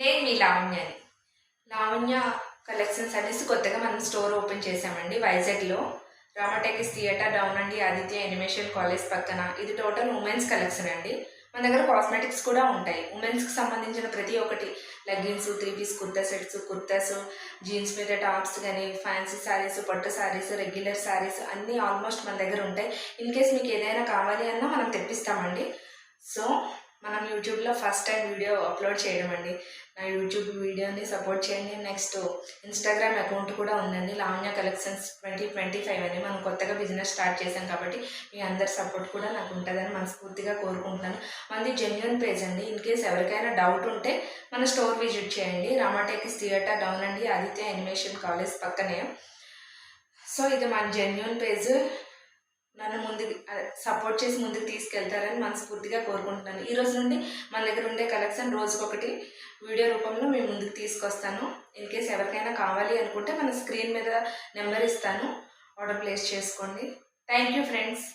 నేను మీ లావణ్యని. లావణ్య కలెక్షన్స్ అనేసి కొత్తగా మనం స్టోర్ ఓపెన్ చేసామండి వైజాగ్లో. రామటెక్స్ థియేటర్ డౌన్ అండి, ఆదిత్య యానిమేషన్ కాలేజ్ పక్కన. ఇది టోటల్ ఉమెన్స్ కలెక్షన్ అండి. మన దగ్గర కాస్మెటిక్స్ కూడా ఉంటాయి. ఉమెన్స్కి సంబంధించిన ప్రతి ఒక్కటి leggings, 3 piece kurta sets, kurtas, jeans మీద టాప్స్ కానీ, ఫ్యాన్సీ శారీస్, పట్టు శారీస్, రెగ్యులర్ శారీస్ అన్నీ ఆల్మోస్ట్ మన దగ్గర ఉంటాయి. ఇన్ కేస్ మీకు ఏదైనా కావాలి అన్నా మనం తెప్పిస్తామండి. సో మనం యూట్యూబ్లో ఫస్ట్ టైం వీడియో అప్లోడ్ చేయడం అండి. నా యూట్యూబ్ వీడియోని సపోర్ట్ చేయండి. నెక్స్ట్ ఇన్స్టాగ్రామ్ అకౌంట్ కూడా ఉందండి, లావణ్య కలెక్షన్స్ 2025 అని. మనం కొత్తగా బిజినెస్ స్టార్ట్ చేసాం కాబట్టి మీ అందరి సపోర్ట్ కూడా నాకు ఉంటుందని మనస్ఫూర్తిగా కోరుకుంటున్నాను. మనది జెన్యూన్ పేజ్ అండి. ఇన్ కేస్ ఎవరికైనా డౌట్ ఉంటే మన స్టోర్ విజిట్ చేయండి. రామటెక్స్ థియేటర్ డౌన్ అండి, ఆదిత్య యానిమేషన్ కాలేజ్ పక్కనే. సో ఇది మన జెన్యూన్ పేజ్. నన్ను ముందుకు సపోర్ట్ చేసి ముందుకు తీసుకెళ్తారని మనస్ఫూర్తిగా కోరుకుంటున్నాను. ఈ రోజు నుండి మన దగ్గర ఉండే కలెక్షన్ రోజుకొకటి వీడియో రూపంలో మేము ముందుకు తీసుకొస్తాను. ఇన్ కేస్ ఎవరికైనా కావాలి అనుకుంటే మన స్క్రీన్ మీద నెంబర్ ఇస్తాను, ఆర్డర్ ప్లేస్ చేసుకోండి. Thank you friends.